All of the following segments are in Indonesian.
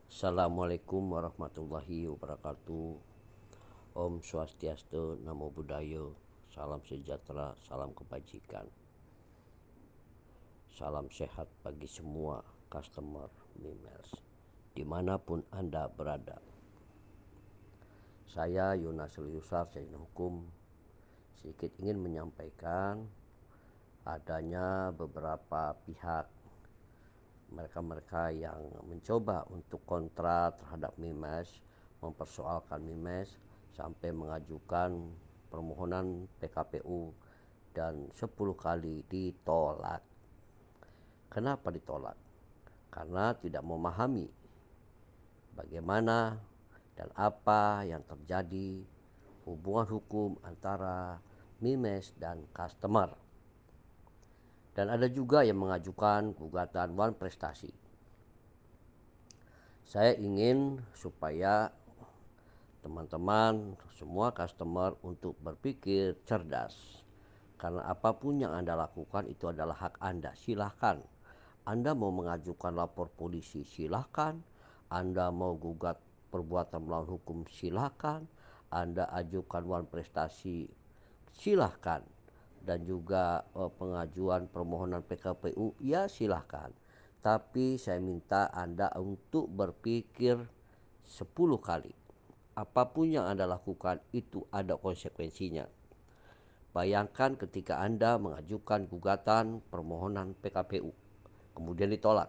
Assalamualaikum warahmatullahi wabarakatuh. Om Swastiastu, Namo Buddhaya, salam sejahtera, salam kebajikan. Salam sehat bagi semua customer Mimels, dimanapun Anda berada. Saya Yunasul Yusar, Sarjana Hukum, sedikit ingin menyampaikan adanya beberapa pihak, mereka-mereka yang mencoba untuk kontra terhadap Mimes, mempersoalkan Mimes sampai mengajukan permohonan PKPU dan 10 kali ditolak. Kenapa ditolak? Karena tidak memahami bagaimana dan apa yang terjadi hubungan hukum antara Mimes dan customer. Dan ada juga yang mengajukan gugatan wan prestasi. Saya ingin supaya teman-teman semua customer untuk berpikir cerdas. Karena apapun yang Anda lakukan itu adalah hak Anda, silahkan. Anda mau mengajukan lapor polisi, silahkan. Anda mau gugat perbuatan melawan hukum, silahkan. Anda ajukan wan prestasi, silahkan. Dan juga pengajuan permohonan PKPU, ya silahkan. Tapi saya minta Anda untuk berpikir 10 kali. Apapun yang Anda lakukan itu ada konsekuensinya. Bayangkan ketika Anda mengajukan gugatan permohonan PKPU, kemudian ditolak.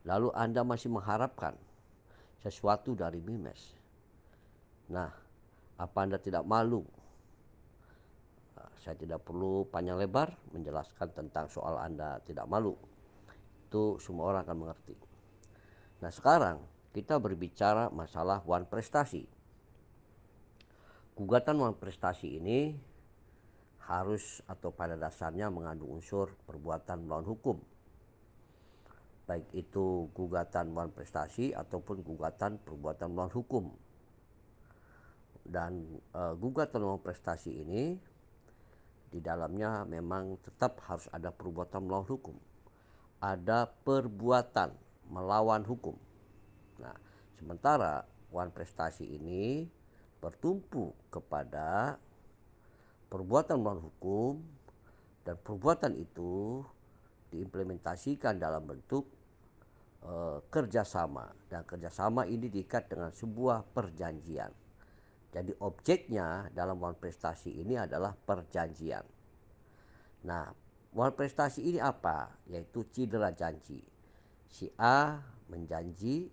Lalu Anda masih mengharapkan sesuatu dari Mimes. Nah, apa Anda tidak malu? Saya tidak perlu panjang lebar menjelaskan tentang soal Anda tidak malu. Itu semua orang akan mengerti. Nah, sekarang kita berbicara masalah wan prestasi. Gugatan wan prestasi ini harus atau pada dasarnya mengandung unsur perbuatan melawan hukum. Baik itu gugatan wan prestasi ataupun gugatan perbuatan melawan hukum. Dan gugatan wan prestasi ini di dalamnya memang tetap harus ada perbuatan melawan hukum. Ada perbuatan melawan hukum. Nah, sementara wan prestasi ini bertumpu kepada perbuatan melawan hukum, dan perbuatan itu diimplementasikan dalam bentuk kerjasama, dan kerjasama ini diikat dengan sebuah perjanjian. Jadi objeknya dalam wan prestasi ini adalah perjanjian. Nah, wan prestasi ini apa? Yaitu cedera janji. Si A menjanji,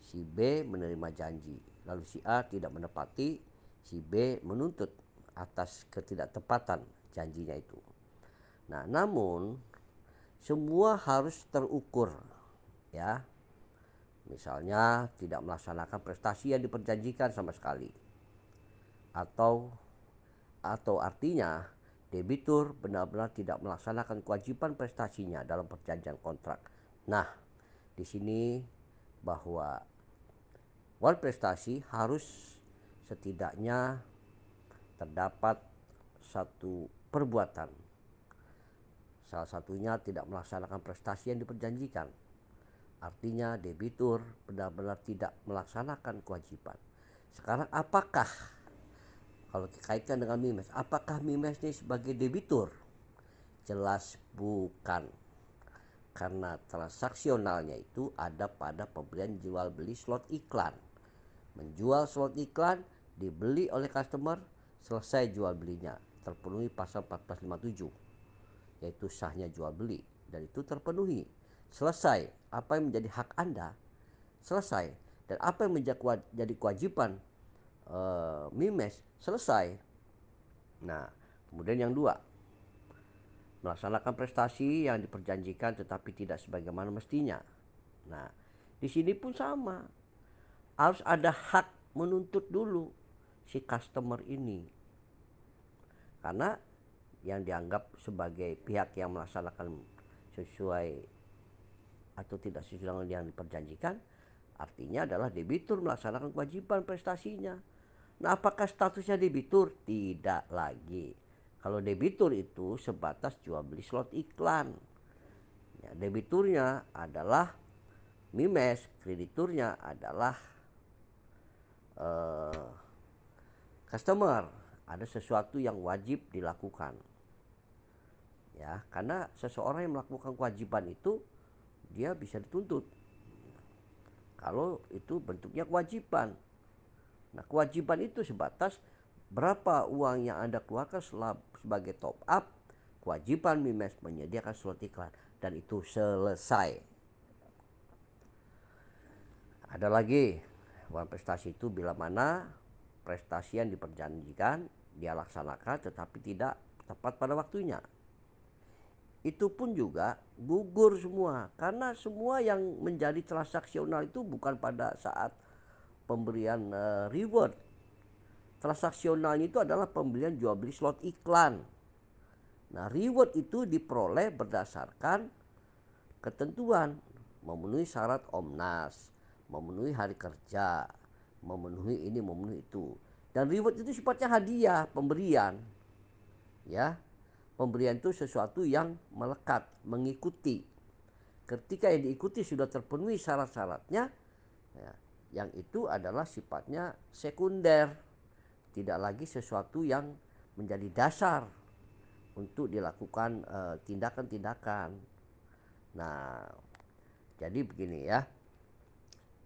si B menerima janji. Lalu si A tidak menepati, si B menuntut atas ketidaktepatan janjinya itu. Nah, namun semua harus terukur, ya. Misalnya tidak melaksanakan prestasi yang diperjanjikan sama sekali. Atau artinya debitur benar-benar tidak melaksanakan kewajiban prestasinya dalam perjanjian kontrak. Nah, di sini bahwa wan prestasi harus setidaknya terdapat satu perbuatan. Salah satunya tidak melaksanakan prestasi yang diperjanjikan. Artinya debitur benar-benar tidak melaksanakan kewajiban. Sekarang apakah kalau dikaitkan dengan Mimes, apakah Mimes ini sebagai debitur? Jelas bukan. Karena transaksionalnya itu ada pada pembelian jual beli slot iklan. Menjual slot iklan dibeli oleh customer, selesai jual belinya, terpenuhi pasal 1457, yaitu sahnya jual beli, dan itu terpenuhi. Selesai, apa yang menjadi hak Anda selesai, dan apa yang menjadi kewajiban Mimes selesai. Nah, kemudian yang dua, melaksanakan prestasi yang diperjanjikan tetapi tidak sebagaimana mestinya. Nah, di sini pun sama, harus ada hak menuntut dulu si customer ini. Karena yang dianggap sebagai pihak yang melaksanakan sesuai atau tidak sesuai dengan yang diperjanjikan, artinya adalah debitur melaksanakan kewajiban prestasinya. Nah, apakah statusnya debitur? Tidak lagi. Kalau debitur itu sebatas jual beli slot iklan. Ya, debiturnya adalah MIMES krediturnya adalah uh, customer, ada sesuatu yang wajib dilakukan. Ya, karena seseorang yang melakukan kewajiban itu dia bisa dituntut kalau itu bentuknya kewajiban. Nah, kewajiban itu sebatas berapa uang yang Anda keluarkan sebagai top up. Kewajiban MIMES menyediakan slot iklan dan itu selesai. Ada lagi, uang prestasi itu bila mana prestasi yang diperjanjikan dia laksanakan tetapi tidak tepat pada waktunya. Itu pun juga gugur semua karena semua yang menjadi transaksional itu bukan pada saat pemberian reward. Transaksionalnya itu adalah pembelian jual beli slot iklan. Nah, reward itu diperoleh berdasarkan ketentuan, memenuhi syarat Omnas, memenuhi hari kerja, memenuhi ini, memenuhi itu. Dan reward itu sifatnya hadiah, pemberian. Ya. Pemberian itu sesuatu yang melekat, mengikuti. Ketika yang diikuti sudah terpenuhi syarat-syaratnya, ya, yang itu adalah sifatnya sekunder, tidak lagi sesuatu yang menjadi dasar untuk dilakukan tindakan-tindakan. Nah, jadi begini ya.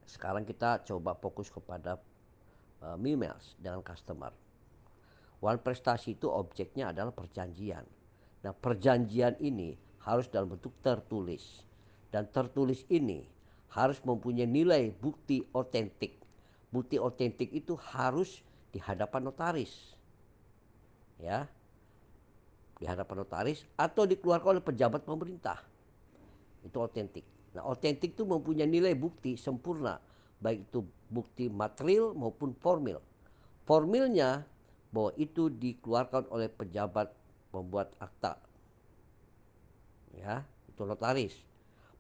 Sekarang kita coba fokus kepada MIMELS dengan customer. One prestasi itu objeknya adalah perjanjian. Nah, perjanjian ini harus dalam bentuk tertulis. Dan tertulis ini harus mempunyai nilai bukti otentik. Bukti otentik itu harus di hadapan notaris. Ya, di hadapan notaris atau dikeluarkan oleh pejabat pemerintah. Itu otentik. Nah, otentik itu mempunyai nilai bukti sempurna, baik itu bukti material maupun formil. Formilnya bahwa itu dikeluarkan oleh pejabat pembuat akta. Ya, itu notaris.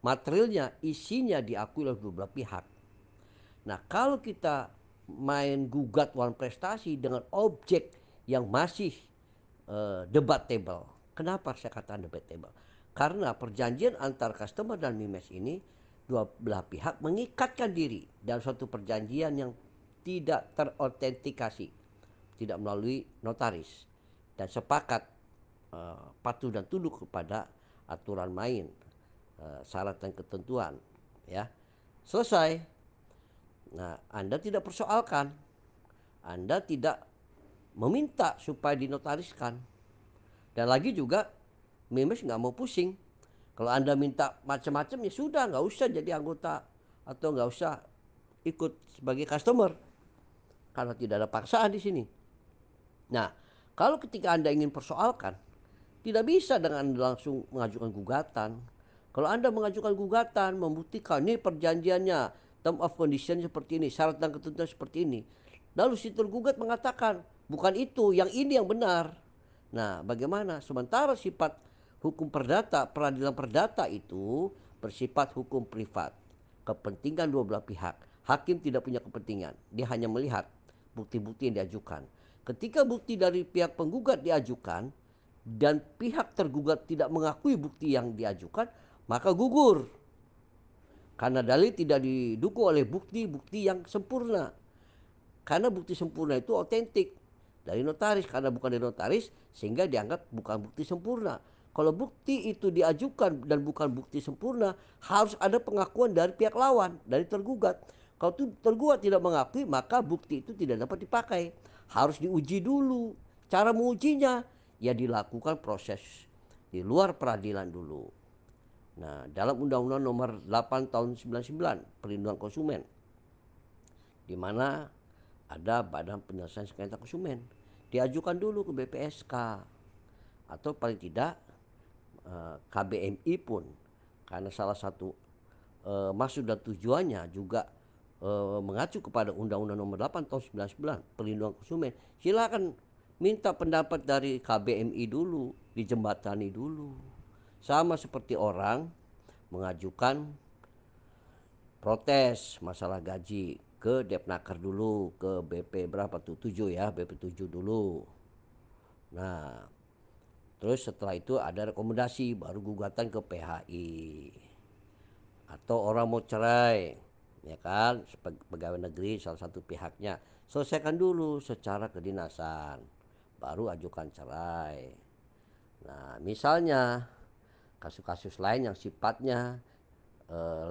Materialnya, isinya diakui oleh dua belah pihak. Nah, kalau kita main gugat one prestasi dengan objek yang masih debatable. Kenapa saya katakan debatable? Karena perjanjian antar customer dan MIMES ini dua belah pihak mengikatkan diri dalam suatu perjanjian yang tidak terautentikasi, tidak melalui notaris dan sepakat patuh dan tunduk kepada aturan main, syarat dan ketentuan, ya. Selesai. Nah, Anda tidak persoalkan, Anda tidak meminta supaya dinotariskan. Dan lagi juga Memes nggak mau pusing. Kalau Anda minta macam-macam ya sudah, nggak usah jadi anggota atau nggak usah ikut sebagai customer karena tidak ada paksaan di sini. Nah, kalau ketika Anda ingin persoalkan, tidak bisa dengan langsung mengajukan gugatan. Kalau Anda mengajukan gugatan, membuktikan ini perjanjiannya, term of condition seperti ini, syarat dan ketentuan seperti ini. Lalu si tergugat mengatakan, bukan itu, yang ini yang benar. Nah, bagaimana? Sementara sifat hukum perdata, peradilan perdata itu bersifat hukum privat. Kepentingan dua belah pihak. Hakim tidak punya kepentingan. Dia hanya melihat bukti-bukti yang diajukan. Ketika bukti dari pihak penggugat diajukan dan pihak tergugat tidak mengakui bukti yang diajukan, maka gugur. Karena dalil tidak didukung oleh bukti-bukti yang sempurna. Karena bukti sempurna itu otentik dari notaris, karena bukan dari notaris sehingga dianggap bukan bukti sempurna. Kalau bukti itu diajukan dan bukan bukti sempurna, harus ada pengakuan dari pihak lawan, dari tergugat. Kalau tergugat tidak mengakui, maka bukti itu tidak dapat dipakai. Harus diuji dulu. Cara mengujinya ya dilakukan proses di luar peradilan dulu. Nah, dalam Undang-Undang Nomor 8 Tahun 99 Perlindungan Konsumen, di mana ada Badan Penyelesaian Sengketa Konsumen, diajukan dulu ke BPSK atau paling tidak KBMI pun, karena salah satu maksud dan tujuannya juga mengacu kepada Undang-Undang Nomor 8 Tahun 99 Perlindungan Konsumen. Silakan minta pendapat dari KBMI dulu, dijembatani dulu. Sama seperti orang mengajukan protes masalah gaji ke Depnaker dulu, ke BP berapa tuh, 7 ya, BP 7 dulu. Nah, terus setelah itu ada rekomendasi baru gugatan ke PHI atau orang mau cerai, ya kan, pegawai negeri salah satu pihaknya, selesaikan dulu secara kedinasan, baru ajukan cerai. Nah, misalnya kasus-kasus lain yang sifatnya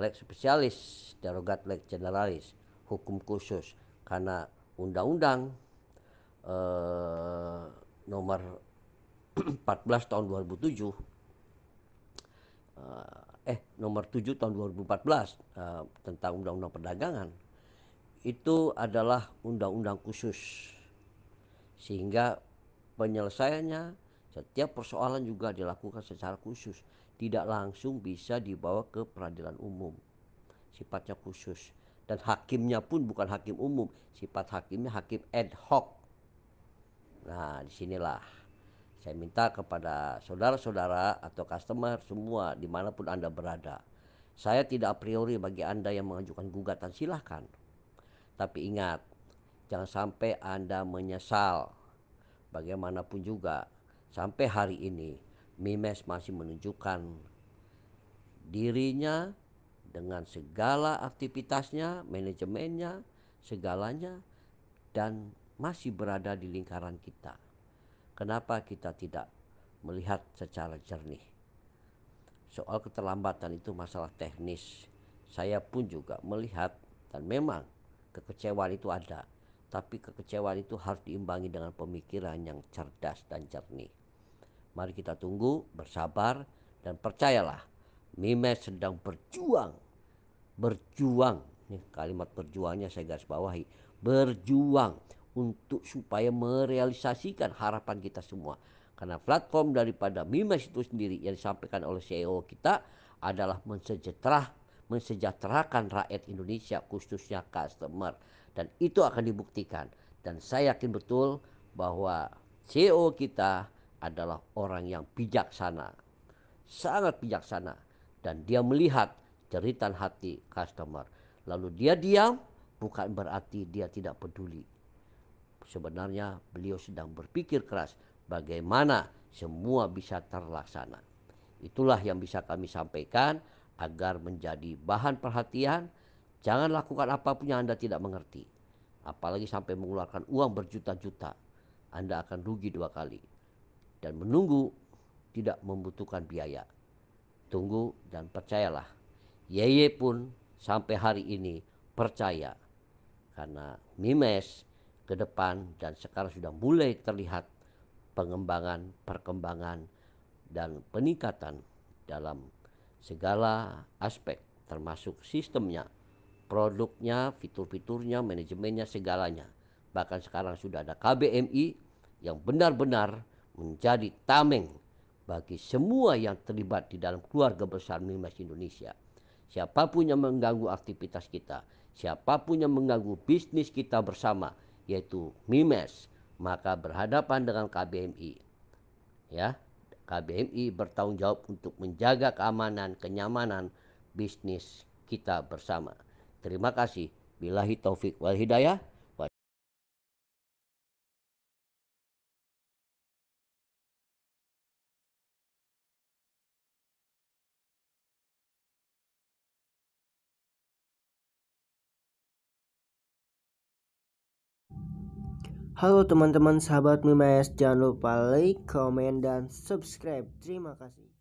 lex spesialis, derogat lex generalis, hukum khusus, karena undang-undang eh, nomor 14 tahun 2007, nomor 7 tahun 2014 tentang undang-undang perdagangan, itu adalah undang-undang khusus, sehingga penyelesaiannya setiap persoalan juga dilakukan secara khusus, tidak langsung bisa dibawa ke peradilan umum, sifatnya khusus. Dan hakimnya pun bukan hakim umum, sifat hakimnya hakim ad hoc. Nah, disinilah saya minta kepada saudara-saudara atau customer semua dimanapun Anda berada. Saya tidak a priori bagi Anda yang mengajukan gugatan, silahkan. Tapi ingat, jangan sampai Anda menyesal. Bagaimanapun juga, sampai hari ini Mimes masih menunjukkan dirinya dengan segala aktivitasnya, manajemennya, segalanya, dan masih berada di lingkaran kita. Kenapa kita tidak melihat secara jernih? Soal keterlambatan itu masalah teknis. Saya pun juga melihat, dan memang kekecewaan itu ada. Tapi kekecewaan itu harus diimbangi dengan pemikiran yang cerdas dan jernih. Mari kita tunggu, bersabar, dan percayalah, Mimes sedang berjuang. Berjuang, nih kalimat berjuangnya saya garis bawahi, berjuang untuk supaya merealisasikan harapan kita semua. Karena platform daripada Mimes itu sendiri yang disampaikan oleh CEO kita adalah mensejahterakan rakyat Indonesia, khususnya customer, dan itu akan dibuktikan. Dan saya yakin betul bahwa CEO kita adalah orang yang bijaksana, sangat bijaksana, dan dia melihat jeritan hati customer. Lalu dia diam, bukan berarti dia tidak peduli. Sebenarnya beliau sedang berpikir keras bagaimana semua bisa terlaksana. Itulah yang bisa kami sampaikan agar menjadi bahan perhatian. Jangan lakukan apapun yang Anda tidak mengerti. Apalagi sampai mengeluarkan uang berjuta-juta. Anda akan rugi 2 kali. Dan menunggu tidak membutuhkan biaya. Tunggu dan percayalah. Yeye pun sampai hari ini percaya, karena Mimes ke depan dan sekarang sudah mulai terlihat pengembangan, perkembangan, dan peningkatan dalam segala aspek, termasuk sistemnya, produknya, fitur-fiturnya, manajemennya, segalanya. Bahkan sekarang sudah ada KBMI yang benar-benar menjadi tameng bagi semua yang terlibat di dalam keluarga besar Mimes Indonesia. Siapapun yang mengganggu aktivitas kita, siapapun yang mengganggu bisnis kita bersama, yaitu Mimes, maka berhadapan dengan KBMI. Ya, KBMI bertanggung jawab untuk menjaga keamanan, kenyamanan bisnis kita bersama. Terima kasih. Billahi taufik wal hidayah. Halo teman-teman sahabat Mimes, jangan lupa like, komen, dan subscribe. Terima kasih.